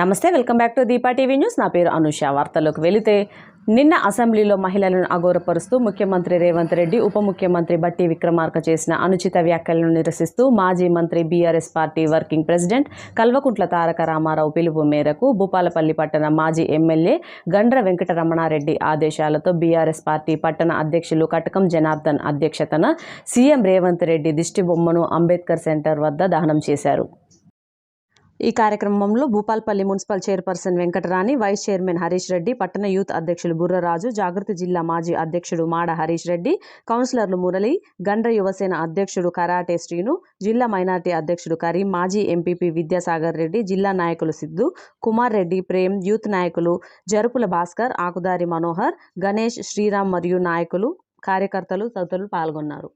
నమస్తే, welcome back to Deepa TV news. నా పేరు అనుష. వార్తల్లోకి వెళితే, నిన్న అసెంబ్లీలో మహిళలను అగౌరవపరుస్తూ ముఖ్యమంత్రి రేవంత్ రెడ్డి, ఉప ముఖ్యమంత్రి బట్టి విక్రమార్క చేసిన అనుచిత వ్యాఖ్యలను నిరసిస్తూ మాజీ మంత్రి BRS party working president Kalvakuntla Taraka Rama Rao పిలుపు మేరకు భూపాలపల్లి పట్టణ మాజీ ఎమ్మెల్యే గండ్ర వెంకటరమణారెడ్డి ఆదేశాలతో బీఆర్ఎస్ పార్టీ పట్టణ అధ్యక్షులు కటకం జనార్దన్ అధ్యక్షతన సీఎం రేవంత్ రెడ్డి దిష్టిబొమ్మను అంబేద్కర్ సెంటర్ వద్ద దహనం చేశారు. ఈ కార్యక్రమంలో Bhupalpally municipal chairperson Venkatarani, vice chairman Harish Reddy, పట్టణ యూత్ అధ్యక్షులు బుర్రరాజు, జాగృతి జిల్లా మాజీ అధ్యక్షుడు మాడ హరీష్ రెడ్డి, కౌన్సిలర్లు మురళి, గండ్ర యువసేన అధ్యక్షుడు కరాటే శ్రీను, జిల్లా మైనార్టీ అధ్యక్షుడు కరీం, మాజీ ఎంపీపీ విద్యాసాగర్ రెడ్డి, జిల్లా నాయకులు సిద్ధు, కుమార్ రెడ్డి, ప్రేమ్, యూత్ నాయకులు జరుపుల భాస్కర్, ఆకుదారి మనోహర్, గణేష్, శ్రీరామ్ మరియు నాయకులు, కార్యకర్తలు తదితరులు పాల్గొన్నారు.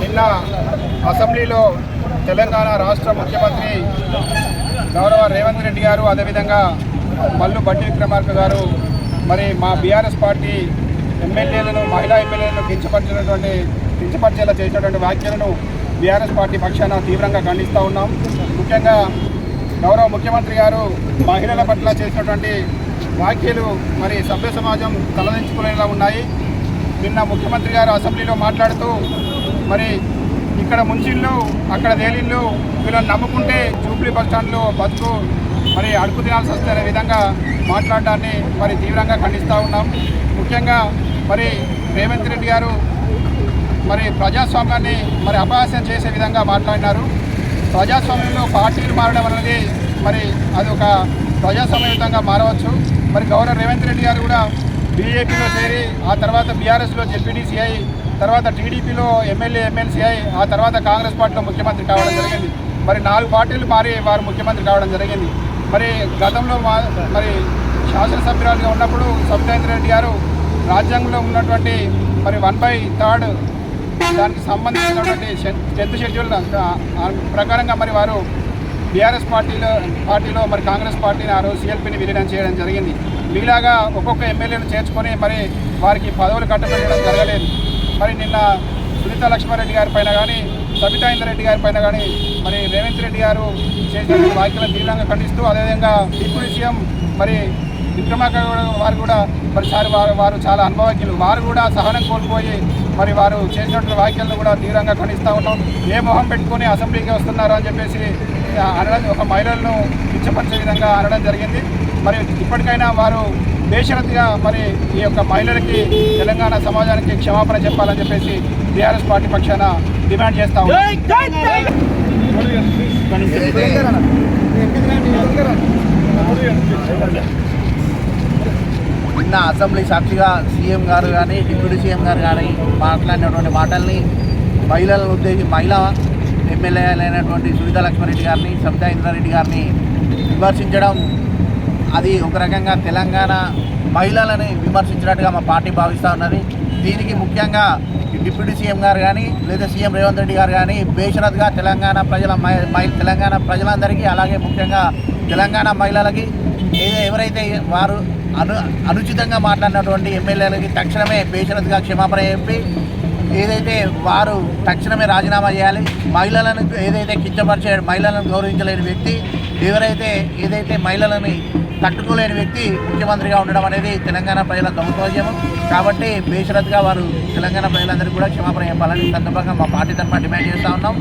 నిన్న అసెంబ్లీలో తెలంగాణ రాష్ట్ర ముఖ్యమంత్రి గౌరవ రేవంత్ రెడ్డి గారు, అదేవిధంగా మల్లు బట్టి విక్రమార్క గారు మరి మా బీఆర్ఎస్ పార్టీ ఎమ్మెల్యేలను, మహిళా ఎమ్మెల్యేలను కించపరిచేలా చేసినటువంటి వ్యాఖ్యలను బీఆర్ఎస్ పార్టీ పక్షాన తీవ్రంగా ఖండిస్తూ ఉన్నాం. ముఖ్యంగా గౌరవ ముఖ్యమంత్రి గారు మహిళల పట్ల చేసినటువంటి వ్యాఖ్యలు మరి సభ్య సమాజం తలదించుకునేలా ఉన్నాయి. నిన్న ముఖ్యమంత్రి గారు అసెంబ్లీలో మాట్లాడుతూ మరి ఇక్కడ ముంచిళ్ళు అక్కడ తేలిళ్ళు, వీళ్ళని నమ్ముకుంటే జూబ్లీ బస్టాండ్లో బతుకు మరి అడుగు తినాల్సి వస్తే అనే విధంగా మాట్లాడడాన్ని మరి తీవ్రంగా ఖండిస్తూ ఉన్నాం. ముఖ్యంగా మరి రేవంత్ రెడ్డి గారు మరి ప్రజాస్వామ్యాన్ని మరి అపహాస్యం చేసే విధంగా మాట్లాడినారు. ప్రజాస్వామ్యంలో పార్టీలు మారడం అనేది మరి అది ఒక ప్రజాస్వామ్యయుతంగా మారవచ్చు. మరి గౌరవ రేవంత్ రెడ్డి గారు కూడా బీజేపీలో చేరి, ఆ తర్వాత బీఆర్ఎస్లో జెడ్పీటీసీఐ, తర్వాత టీడీపీలో ఎమ్మెల్యే, ఎమ్మెల్సీఐ, ఆ తర్వాత కాంగ్రెస్ పార్టీలో ముఖ్యమంత్రి కావడం జరిగింది. మరి 4 పార్టీలు మారి వారు ముఖ్యమంత్రి కావడం జరిగింది. మరి గతంలో మరి శాసనసభ్యురాలుగా ఉన్నప్పుడు సబితా రెడ్డి గారు రాజ్యాంగంలో ఉన్నటువంటి మరి 1/3 దానికి సంబంధించినటువంటి 10th షెడ్యూల్ ప్రకారంగా మరి వారు బీఆర్ఎస్ పార్టీలో మరి కాంగ్రెస్ పార్టీని ఆ రోజు సీఎల్పీని విలీనం చేయడం జరిగింది. మీలాగా ఒక్కొక్క ఎమ్మెల్యేను చేర్చుకొని మరి వారికి పదవులు కట్టబెట్టడం జరగలేదు. మరి నిన్న సునీతా లక్ష్మారెడ్డి గారి పైన కానీ, సబితా రెడ్డి గారి పైన కానీ మరి రేవంత్ రెడ్డి గారు చేసిన వ్యాఖ్యలను తీవ్రంగా ఖండిస్తూ, అదేవిధంగా డిప్యూటీ సీఎం మరి విక్రమార్క వారు కూడా మరి వారు చాలా అనుభవజ్ఞులు, వారు కూడా సహనం కోల్పోయి మరి వారు చేసినటువంటి వ్యాఖ్యలను కూడా తీవ్రంగా ఖండిస్తూ ఉన్నాం. ఏ మొహం పెట్టుకొని అసెంబ్లీకి వస్తున్నారు అని చెప్పేసి అనడం, ఒక మహిళలను కించపరిచే విధంగా అనడం జరిగింది. మరి ఇప్పటికైనా వారు బేషరతుగా మరి ఈ యొక్క మహిళలకి, తెలంగాణ సమాజానికి క్షమాపణ చెప్పాలని చెప్పేసి బీఆర్ఎస్ పార్టీ పక్షాన డిమాండ్ చేస్తా ఉన్నాం. నిన్న అసెంబ్లీ సాక్షిగా సీఎం గారు కానీ, డిప్యూటీ సీఎం గారు కానీ మాట్లాడినటువంటి మాటల్ని మహిళలను ఉద్దేశించి మహిళా ఎమ్మెల్యేలైనటువంటి సునీతా లక్ష్మారెడ్డి గారిని, సబితా ఇంద్రారెడ్డి గారిని విమర్శించడం, అది ఒక రకంగా తెలంగాణ మహిళలని విమర్శించినట్టుగా మా పార్టీ భావిస్తూ ఉన్నది. దీనికి ముఖ్యంగా డిప్యూటీ సీఎం గారు కానీ, లేదా సీఎం రేవంత్ రెడ్డి గారు కానీ బేషరత్గా తెలంగాణ ప్రజలందరికీ, అలాగే ముఖ్యంగా తెలంగాణ మహిళలకి ఎవరైతే వారు అనుచితంగా మాట్లాడినటువంటి ఎమ్మెల్యేలకి తక్షణమే బేషరత్గా క్షమాపణ చెప్పి, ఏదైతే వారు తక్షణమే రాజీనామా చేయాలి. మహిళలను ఏదైతే కించపరిచే, మహిళలను గౌరవించలేని వ్యక్తి, ఏదైతే మహిళలని తట్టుకోలేని వ్యక్తి ముఖ్యమంత్రిగా ఉండడం అనేది తెలంగాణ ప్రజల దౌర్భాగ్యము. కాబట్టి బేషరత్గా వారు తెలంగాణ ప్రజలందరికీ కూడా క్షమాపణ చెప్పాలని సందర్భంగా మా పార్టీ తరఫున డిమాండ్ చేస్తూ ఉన్నాం.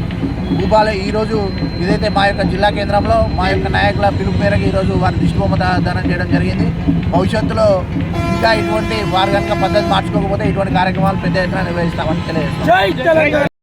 ఈరోజు ఏదైతే మా యొక్క జిల్లా కేంద్రంలో మా యొక్క నాయకుల పిలుపు మేరకు ఈరోజు వారి దిష్టిబొమ్మ దానం చేయడం జరిగింది. భవిష్యత్తులో ఇంకా ఇటువంటి వారు కనుక పద్ధతి మార్చుకోకపోతే ఇటువంటి కార్యక్రమాలు పెద్ద ఎత్తున నిర్వహిస్తామని తెలియజేస్తాం.